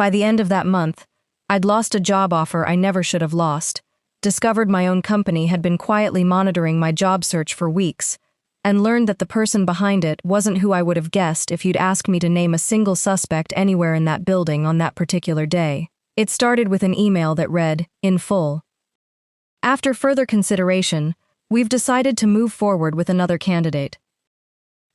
By the end of that month, I'd lost a job offer I never should have lost, discovered my own company had been quietly monitoring my job search for weeks, and learned that the person behind it wasn't who I would have guessed if you'd asked me to name a single suspect anywhere in that building on that particular day. It started with an email that read, in full. After further consideration, we've decided to move forward with another candidate.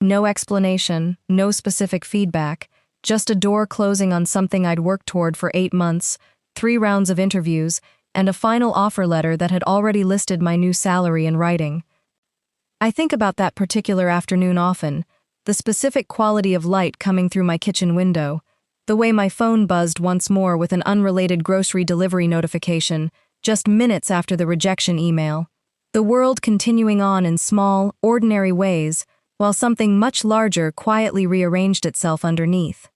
No explanation, no specific feedback, just a door closing on something I'd worked toward for 8 months, 3 rounds of interviews, and a final offer letter that had already listed my new salary in writing. I think about that particular afternoon often, the specific quality of light coming through my kitchen window, the way my phone buzzed once more with an unrelated grocery delivery notification just minutes after the rejection email, the world continuing on in small, ordinary ways, while something much larger quietly rearranged itself underneath.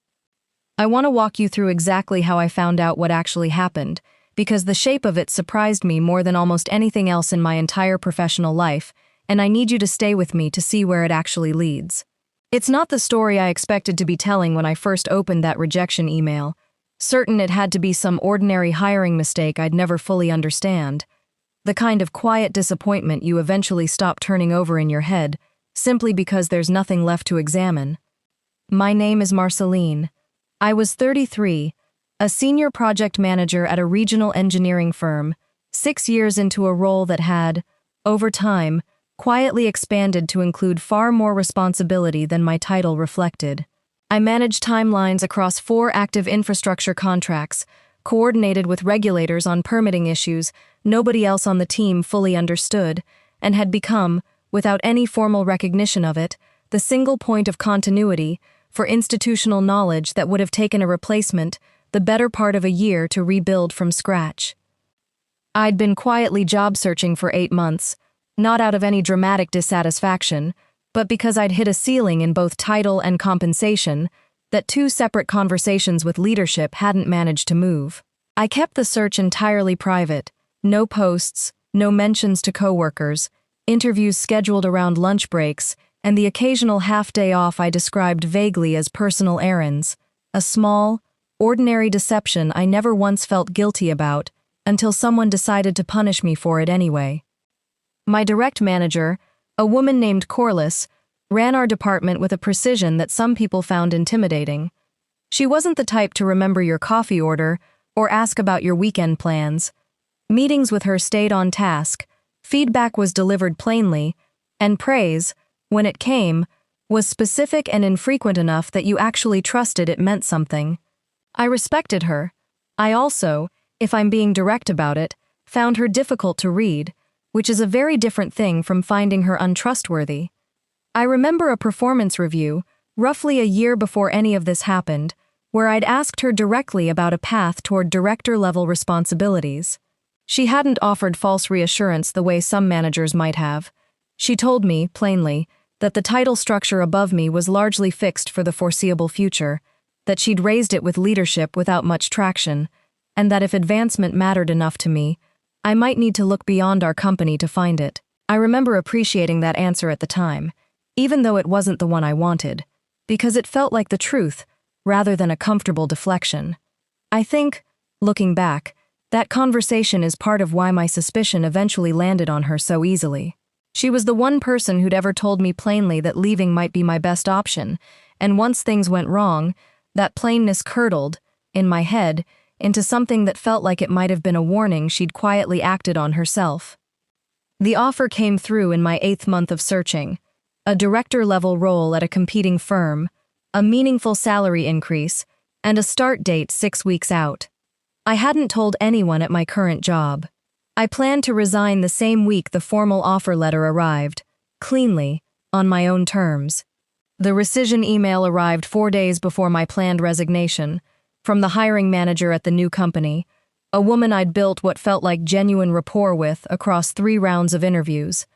I want to walk you through exactly how I found out what actually happened, because the shape of it surprised me more than almost anything else in my entire professional life, and I need you to stay with me to see where it actually leads. It's not the story I expected to be telling when I first opened that rejection email, certain it had to be some ordinary hiring mistake I'd never fully understand, the kind of quiet disappointment you eventually stop turning over in your head, simply because there's nothing left to examine. My name is Marceline. I was 33, a senior project manager at a regional engineering firm, 6 years into a role that had, over time, quietly expanded to include far more responsibility than my title reflected. I managed timelines across 4 active infrastructure contracts, coordinated with regulators on permitting issues nobody else on the team fully understood, and had become, without any formal recognition of it, the single point of continuity for institutional knowledge that would have taken a replacement the better part of a year to rebuild from scratch. I'd been quietly job searching for 8 months, not out of any dramatic dissatisfaction, but because I'd hit a ceiling in both title and compensation that 2 separate conversations with leadership hadn't managed to move. I kept the search entirely private, no posts, no mentions to coworkers, interviews scheduled around lunch breaks, and the occasional half-day off I described vaguely as personal errands, a small, ordinary deception I never once felt guilty about until someone decided to punish me for it anyway. My direct manager, a woman named Corliss, ran our department with a precision that some people found intimidating. She wasn't the type to remember your coffee order or ask about your weekend plans. Meetings with her stayed on task, feedback was delivered plainly, and praise, when it came, was specific and infrequent enough that you actually trusted it meant something. I respected her. I also, if I'm being direct about it, found her difficult to read, which is a very different thing from finding her untrustworthy. I remember a performance review, roughly a year before any of this happened, where I'd asked her directly about a path toward director-level responsibilities. She hadn't offered false reassurance the way some managers might have. She told me, plainly, that the title structure above me was largely fixed for the foreseeable future, that she'd raised it with leadership without much traction, and that if advancement mattered enough to me, I might need to look beyond our company to find it. I remember appreciating that answer at the time, even though it wasn't the one I wanted, because it felt like the truth, rather than a comfortable deflection. I think, looking back, that conversation is part of why my suspicion eventually landed on her so easily. She was the one person who'd ever told me plainly that leaving might be my best option, and once things went wrong, that plainness curdled, in my head, into something that felt like it might have been a warning she'd quietly acted on herself. The offer came through in my 8th month of searching, a director-level role at a competing firm, a meaningful salary increase, and a start date 6 weeks out. I hadn't told anyone at my current job. I planned to resign the same week the formal offer letter arrived, cleanly, on my own terms. The rescission email arrived 4 days before my planned resignation, from the hiring manager at the new company, a woman I'd built what felt like genuine rapport with across 3 rounds of interviews.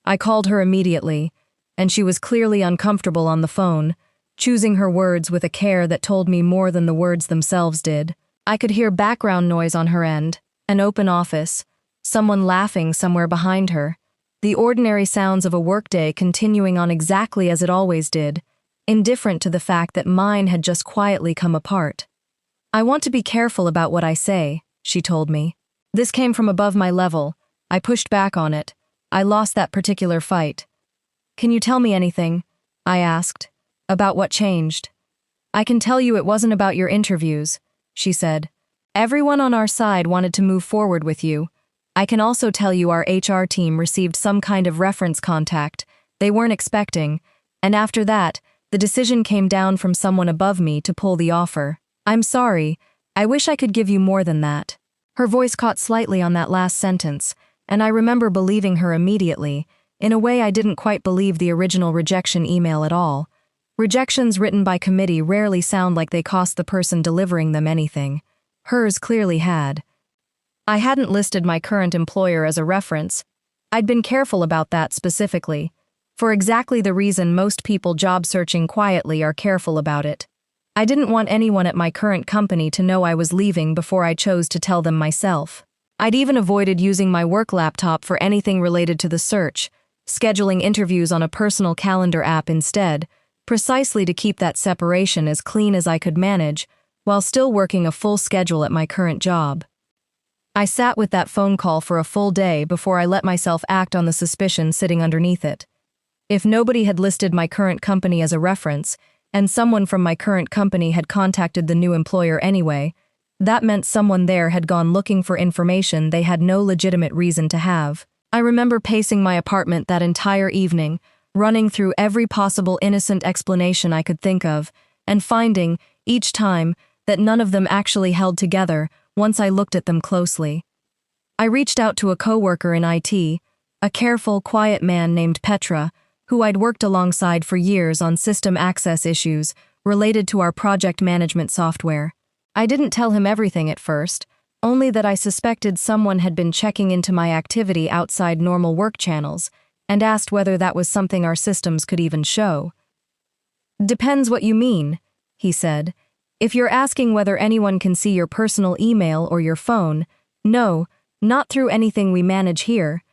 I called her immediately, and she was clearly uncomfortable on the phone, choosing her words with a care that told me more than the words themselves did. I could hear background noise on her end, an open office, someone laughing somewhere behind her, the ordinary sounds of a workday continuing on exactly as it always did, indifferent to the fact that mine had just quietly come apart. I want to be careful about what I say, she told me. This came from above my level. I pushed back on it. I lost that particular fight. Can you tell me anything? I asked. About what changed? I can tell you it wasn't about your interviews, she said. Everyone on our side wanted to move forward with you. I can also tell you our HR team received some kind of reference contact they weren't expecting, and after that, the decision came down from someone above me to pull the offer. I'm sorry. I wish I could give you more than that. Her voice caught slightly on that last sentence, and I remember believing her immediately, in a way I didn't quite believe the original rejection email at all. Rejections written by committee rarely sound like they cost the person delivering them anything. Hers clearly had. I hadn't listed my current employer as a reference. I'd been careful about that specifically, for exactly the reason most people job searching quietly are careful about it. I didn't want anyone at my current company to know I was leaving before I chose to tell them myself. I'd even avoided using my work laptop for anything related to the search, scheduling interviews on a personal calendar app instead, precisely to keep that separation as clean as I could manage, while still working a full schedule at my current job. I sat with that phone call for a full day before I let myself act on the suspicion sitting underneath it. If nobody had listed my current company as a reference, and someone from my current company had contacted the new employer anyway, that meant someone there had gone looking for information they had no legitimate reason to have. I remember pacing my apartment that entire evening, running through every possible innocent explanation I could think of, and finding, each time, that none of them actually held together once I looked at them closely. I reached out to a coworker in IT, a careful, quiet man named Petra, who I'd worked alongside for years on system access issues related to our project management software. I didn't tell him everything at first, only that I suspected someone had been checking into my activity outside normal work channels, and asked whether that was something our systems could even show. Depends what you mean, he said. If you're asking whether anyone can see your personal email or your phone, no, not through anything we manage here.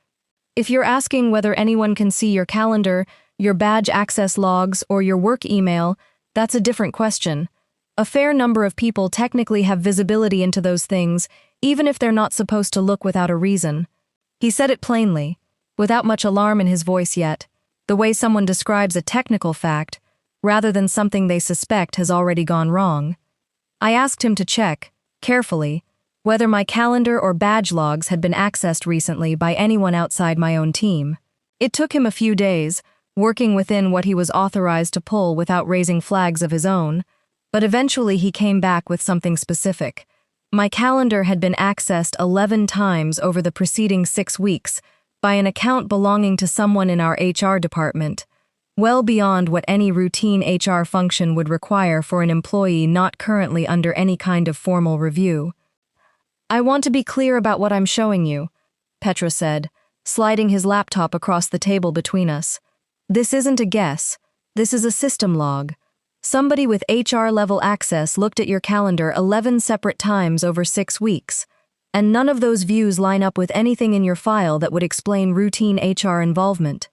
If you're asking whether anyone can see your calendar, your badge access logs, or your work email, that's a different question. A fair number of people technically have visibility into those things, even if they're not supposed to look without a reason. He said it plainly, without much alarm in his voice yet, the way someone describes a technical fact, rather than something they suspect has already gone wrong. I asked him to check, carefully, whether my calendar or badge logs had been accessed recently by anyone outside my own team. It took him a few days, working within what he was authorized to pull without raising flags of his own, but eventually he came back with something specific. My calendar had been accessed 11 times over the preceding 6 weeks by an account belonging to someone in our HR department, well beyond what any routine HR function would require for an employee not currently under any kind of formal review. I want to be clear about what I'm showing you, Petra said, sliding his laptop across the table between us. This isn't a guess. This is a system log. Somebody with HR-level access looked at your calendar 11 separate times over 6 weeks, and none of those views line up with anything in your file that would explain routine HR involvement.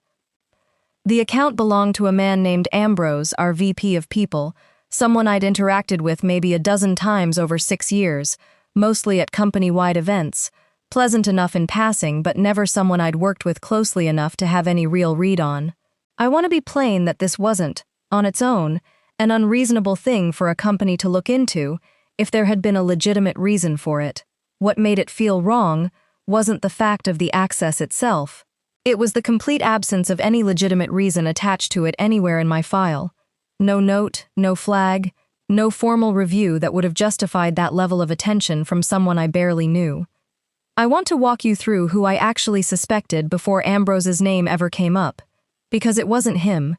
The account belonged to a man named Ambrose, our VP of People, someone I'd interacted with maybe a dozen times over 6 years, mostly at company-wide events, pleasant enough in passing but never someone I'd worked with closely enough to have any real read on. I want to be plain that this wasn't, on its own, an unreasonable thing for a company to look into if there had been a legitimate reason for it. What made it feel wrong wasn't the fact of the access itself. It was the complete absence of any legitimate reason attached to it anywhere in my file. No note, no flag, no formal review that would have justified that level of attention from someone I barely knew. I want to walk you through who I actually suspected before Ambrose's name ever came up, because it wasn't him.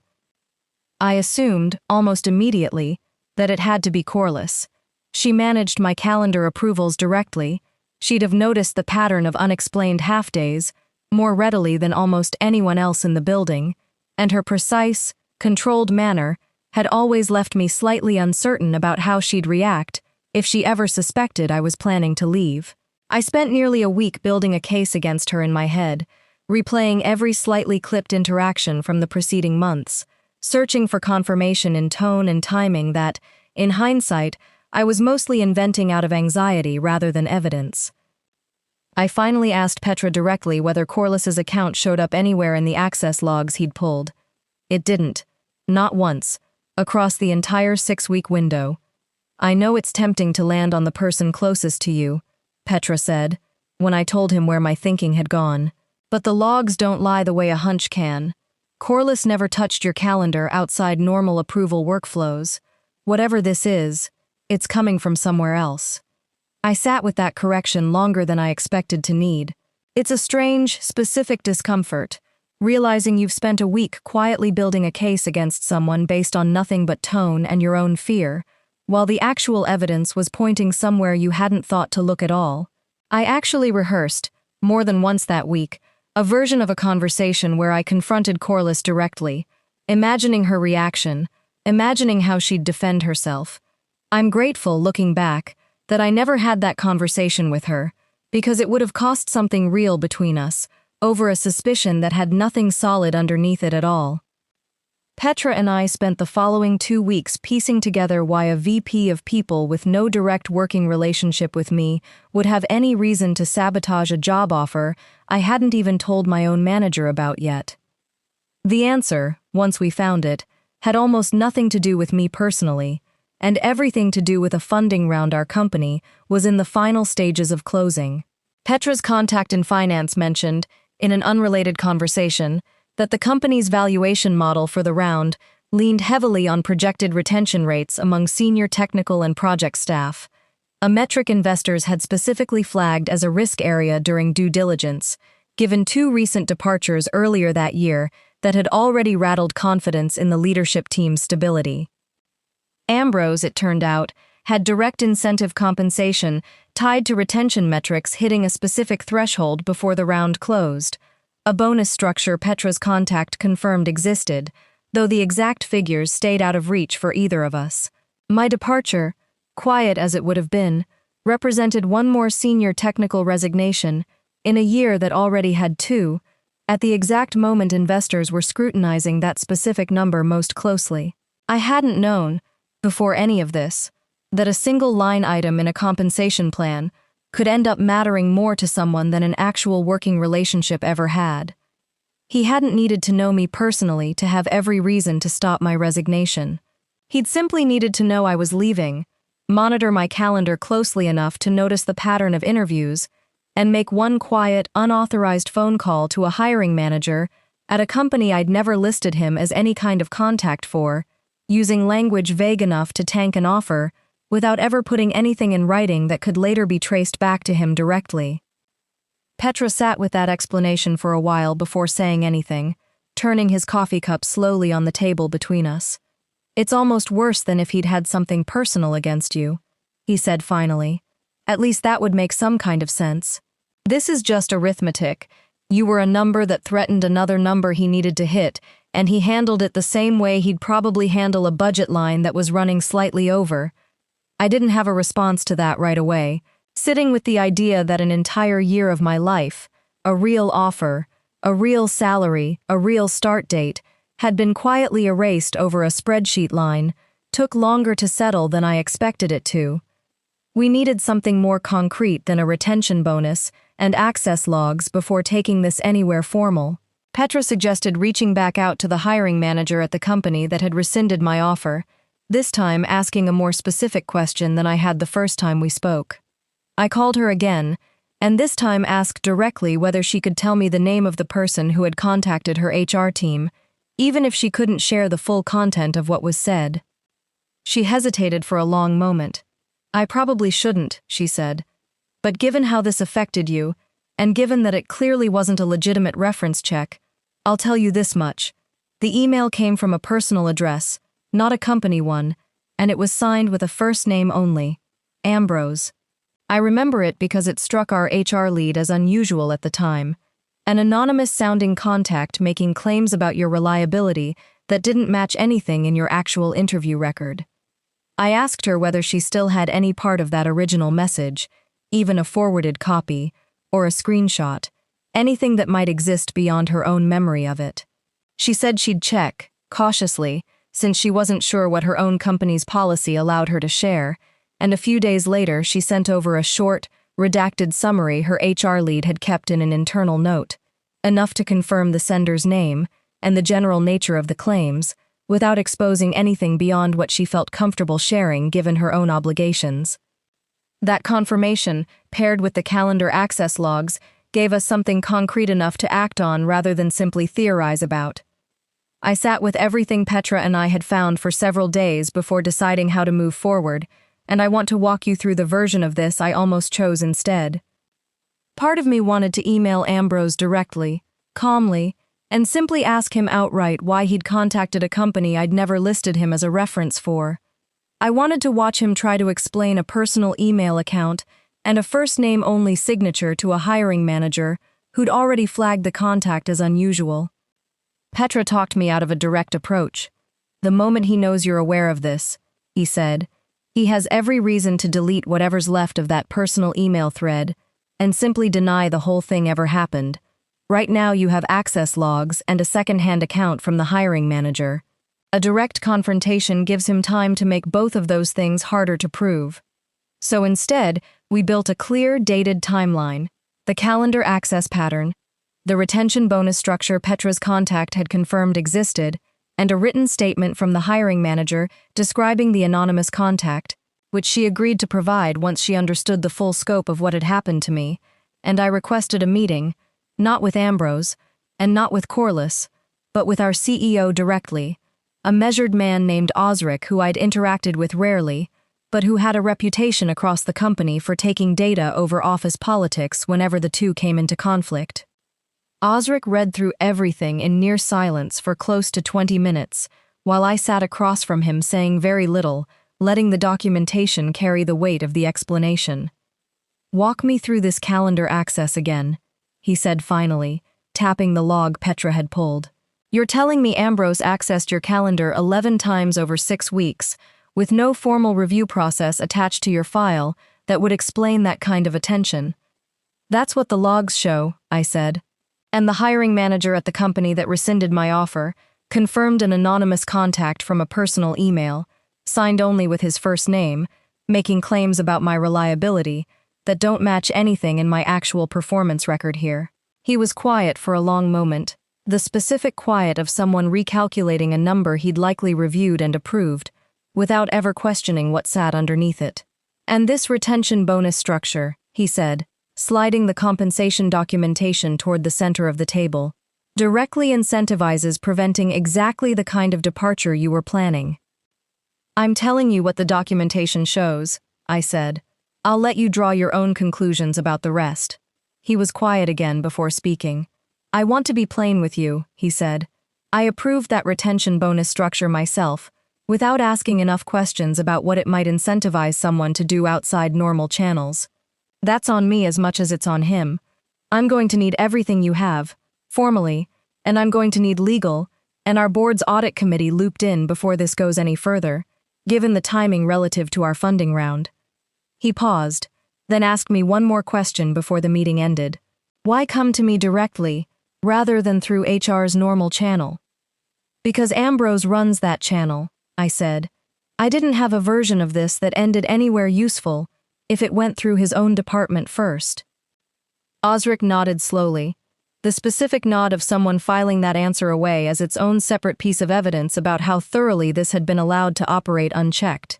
I assumed, almost immediately, that it had to be Corliss. She managed my calendar approvals directly. She'd have noticed the pattern of unexplained half-days more readily than almost anyone else in the building, and her precise, controlled manner had always left me slightly uncertain about how she'd react if she ever suspected I was planning to leave. I spent nearly a week building a case against her in my head, replaying every slightly clipped interaction from the preceding months, searching for confirmation in tone and timing that, in hindsight, I was mostly inventing out of anxiety rather than evidence. I finally asked Petra directly whether Corliss's account showed up anywhere in the access logs he'd pulled. It didn't. Not once. Across the entire 6-week window. I know it's tempting to land on the person closest to you, Petra said, when I told him where my thinking had gone. But the logs don't lie the way a hunch can. Corliss never touched your calendar outside normal approval workflows. Whatever this is, it's coming from somewhere else. I sat with that correction longer than I expected to need. It's a strange, specific discomfort, realizing you've spent a week quietly building a case against someone based on nothing but tone and your own fear, while the actual evidence was pointing somewhere you hadn't thought to look at all. I actually rehearsed, more than once that week, a version of a conversation where I confronted Corliss directly, imagining her reaction, imagining how she'd defend herself. I'm grateful, looking back, that I never had that conversation with her, because it would have cost something real between us, over a suspicion that had nothing solid underneath it at all. Petra and I spent the following 2 weeks piecing together why a VP of people with no direct working relationship with me would have any reason to sabotage a job offer I hadn't even told my own manager about yet. The answer, once we found it, had almost nothing to do with me personally, and everything to do with a funding round our company was in the final stages of closing. Petra's contact in finance mentioned, in an unrelated conversation, that the company's valuation model for the round leaned heavily on projected retention rates among senior technical and project staff, a metric investors had specifically flagged as a risk area during due diligence, given 2 recent departures earlier that year that had already rattled confidence in the leadership team's stability. Ambrose, it turned out, had direct incentive compensation tied to retention metrics hitting a specific threshold before the round closed, a bonus structure Petra's contact confirmed existed, though the exact figures stayed out of reach for either of us. My departure, quiet as it would have been, represented one more senior technical resignation, in a year that already had 2, at the exact moment investors were scrutinizing that specific number most closely. I hadn't known, before any of this, that a single line item in a compensation plan could end up mattering more to someone than an actual working relationship ever had. He hadn't needed to know me personally to have every reason to stop my resignation. He'd simply needed to know I was leaving, monitor my calendar closely enough to notice the pattern of interviews, and make one quiet, unauthorized phone call to a hiring manager at a company I'd never listed him as any kind of contact for, using language vague enough to tank an offer, without ever putting anything in writing that could later be traced back to him directly. Petra sat with that explanation for a while before saying anything, turning his coffee cup slowly on the table between us. "It's almost worse than if he'd had something personal against you," he said finally. "At least that would make some kind of sense. This is just arithmetic. You were a number that threatened another number he needed to hit, and he handled it the same way he'd probably handle a budget line that was running slightly over." I didn't have a response to that right away, sitting with the idea that an entire year of my life, a real offer, a real salary, a real start date, had been quietly erased over a spreadsheet line, took longer to settle than I expected it to. We needed something more concrete than a retention bonus and access logs before taking this anywhere formal. Petra suggested reaching back out to the hiring manager at the company that had rescinded my offer, this time asking a more specific question than I had the first time we spoke. I called her again, and this time asked directly whether she could tell me the name of the person who had contacted her HR team, even if she couldn't share the full content of what was said. She hesitated for a long moment. "I probably shouldn't," she said. "But given how this affected you, and given that it clearly wasn't a legitimate reference check, I'll tell you this much. The email came from a personal address, not a company one, and it was signed with a first name only, Ambrose. I remember it because it struck our HR lead as unusual at the time, an anonymous-sounding contact making claims about your reliability that didn't match anything in your actual interview record. I asked her whether she still had any part of that original message, even a forwarded copy, or a screenshot, anything that might exist beyond her own memory of it. She said she'd check, cautiously, since she wasn't sure what her own company's policy allowed her to share, and a few days later she sent over a short, redacted summary her HR lead had kept in an internal note, enough to confirm the sender's name and the general nature of the claims, without exposing anything beyond what she felt comfortable sharing given her own obligations. That confirmation, paired with the calendar access logs, gave us something concrete enough to act on rather than simply theorize about. I sat with everything Petra and I had found for several days before deciding how to move forward, and I want to walk you through the version of this I almost chose instead. Part of me wanted to email Ambrose directly, calmly, and simply ask him outright why he'd contacted a company I'd never listed him as a reference for. I wanted to watch him try to explain a personal email account and a first-name-only signature to a hiring manager who'd already flagged the contact as unusual. Petra talked me out of a direct approach. "The moment he knows you're aware of this," he said, "he has every reason to delete whatever's left of that personal email thread and simply deny the whole thing ever happened. Right now you have access logs and a second-hand account from the hiring manager. A direct confrontation gives him time to make both of those things harder to prove. So instead, we built a clear, dated timeline, the calendar access pattern, the retention bonus structure Petra's contact had confirmed existed, and a written statement from the hiring manager describing the anonymous contact, which she agreed to provide once she understood the full scope of what had happened to me, and I requested a meeting, not with Ambrose, and not with Corliss, but with our CEO directly, a measured man named Osric who I'd interacted with rarely, but who had a reputation across the company for taking data over office politics whenever the two came into conflict. Osric read through everything in near silence for close to 20 minutes, while I sat across from him saying very little, letting the documentation carry the weight of the explanation. "Walk me through this calendar access again," he said finally, tapping the log Petra had pulled. "You're telling me Ambrose accessed your calendar 11 times over 6 weeks, with no formal review process attached to your file that would explain that kind of attention." "That's what the logs show," I said. "And the hiring manager at the company that rescinded my offer confirmed an anonymous contact from a personal email, signed only with his first name, making claims about my reliability that don't match anything in my actual performance record here." He was quiet for a long moment, the specific quiet of someone recalculating a number he'd likely reviewed and approved, without ever questioning what sat underneath it. "And this retention bonus structure," he said, sliding the compensation documentation toward the center of the table, "directly incentivizes preventing exactly the kind of departure you were planning." "I'm telling you what the documentation shows," I said. "I'll let you draw your own conclusions about the rest." He was quiet again before speaking. "I want to be plain with you," he said. "I approved that retention bonus structure myself, without asking enough questions about what it might incentivize someone to do outside normal channels. That's on me as much as it's on him. I'm going to need everything you have, formally, and I'm going to need legal, and our board's audit committee looped in before this goes any further, given the timing relative to our funding round." He paused, then asked me one more question before the meeting ended. "Why come to me directly, rather than through HR's normal channel?" "Because Ambrose runs that channel," I said. "I didn't have a version of this that ended anywhere useful if it went through his own department first." Osric nodded slowly, the specific nod of someone filing that answer away as its own separate piece of evidence about how thoroughly this had been allowed to operate unchecked.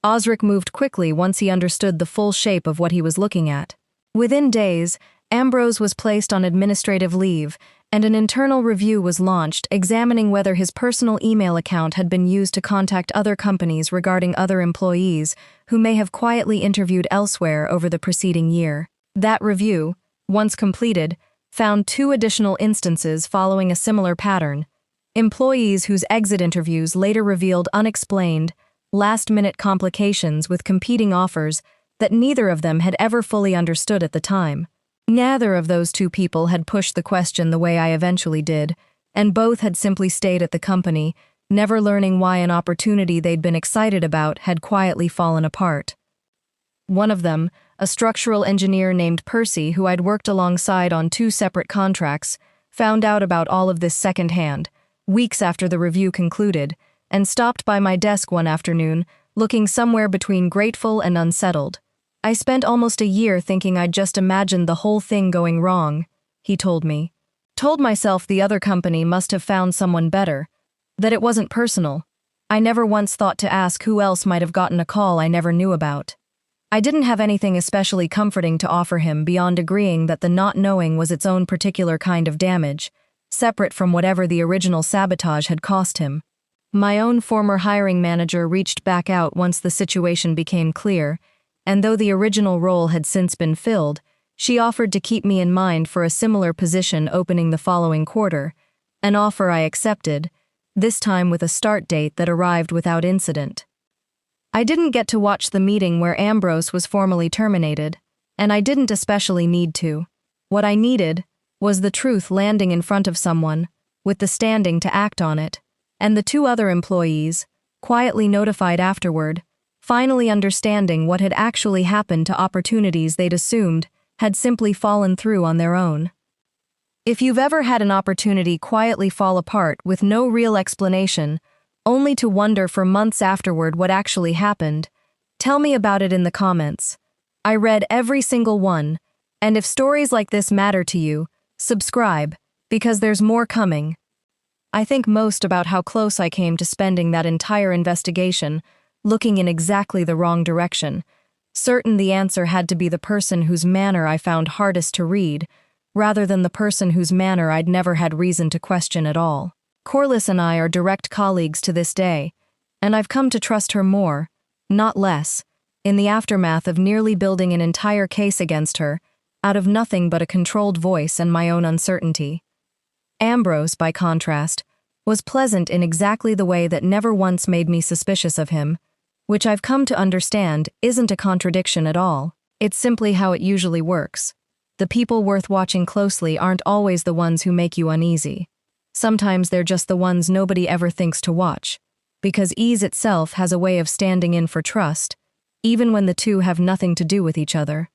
Osric moved quickly once he understood the full shape of what he was looking at. Within days, Ambrose was placed on administrative leave, and an internal review was launched examining whether his personal email account had been used to contact other companies regarding other employees who may have quietly interviewed elsewhere over the preceding year. That review, once completed, found 2 additional instances following a similar pattern. Employees whose exit interviews later revealed unexplained, last-minute complications with competing offers that neither of them had ever fully understood at the time. Neither of those 2 people had pushed the question the way I eventually did, and both had simply stayed at the company, never learning why an opportunity they'd been excited about had quietly fallen apart. One of them, a structural engineer named Percy who I'd worked alongside on 2 separate contracts, found out about all of this secondhand, weeks after the review concluded, and stopped by my desk one afternoon, looking somewhere between grateful and unsettled. "I spent almost a year thinking I'd just imagined the whole thing going wrong," he told me. "Told myself the other company must have found someone better, that it wasn't personal. I never once thought to ask who else might have gotten a call I never knew about." I didn't have anything especially comforting to offer him beyond agreeing that the not knowing was its own particular kind of damage, separate from whatever the original sabotage had cost him. My own former hiring manager reached back out once the situation became clear, and though the original role had since been filled, she offered to keep me in mind for a similar position opening the following quarter, an offer I accepted, this time with a start date that arrived without incident. I didn't get to watch the meeting where Ambrose was formally terminated, and I didn't especially need to. What I needed was the truth landing in front of someone, with the standing to act on it, and the two other employees, quietly notified afterward, finally understanding what had actually happened to opportunities they'd assumed had simply fallen through on their own. If you've ever had an opportunity quietly fall apart with no real explanation, only to wonder for months afterward what actually happened, tell me about it in the comments. I read every single one, and if stories like this matter to you, subscribe, because there's more coming. I think most about how close I came to spending that entire investigation, looking in exactly the wrong direction, certain the answer had to be the person whose manner I found hardest to read, rather than the person whose manner I'd never had reason to question at all. Corliss and I are direct colleagues to this day, and I've come to trust her more, not less, in the aftermath of nearly building an entire case against her, out of nothing but a controlled voice and my own uncertainty. Ambrose, by contrast, was pleasant in exactly the way that never once made me suspicious of him, which I've come to understand isn't a contradiction at all. It's simply how it usually works. The people worth watching closely aren't always the ones who make you uneasy. Sometimes they're just the ones nobody ever thinks to watch, because ease itself has a way of standing in for trust, even when the two have nothing to do with each other.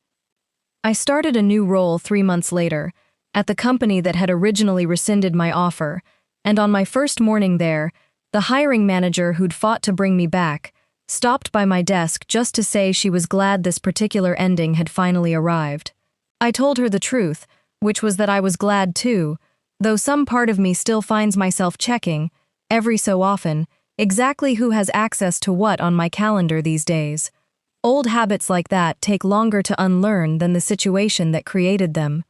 I started a new role 3 months later, at the company that had originally rescinded my offer, and on my first morning there, the hiring manager who'd fought to bring me back stopped by my desk just to say she was glad this particular ending had finally arrived. I told her the truth, which was that I was glad too, though some part of me still finds myself checking, every so often, exactly who has access to what on my calendar these days. Old habits like that take longer to unlearn than the situation that created them.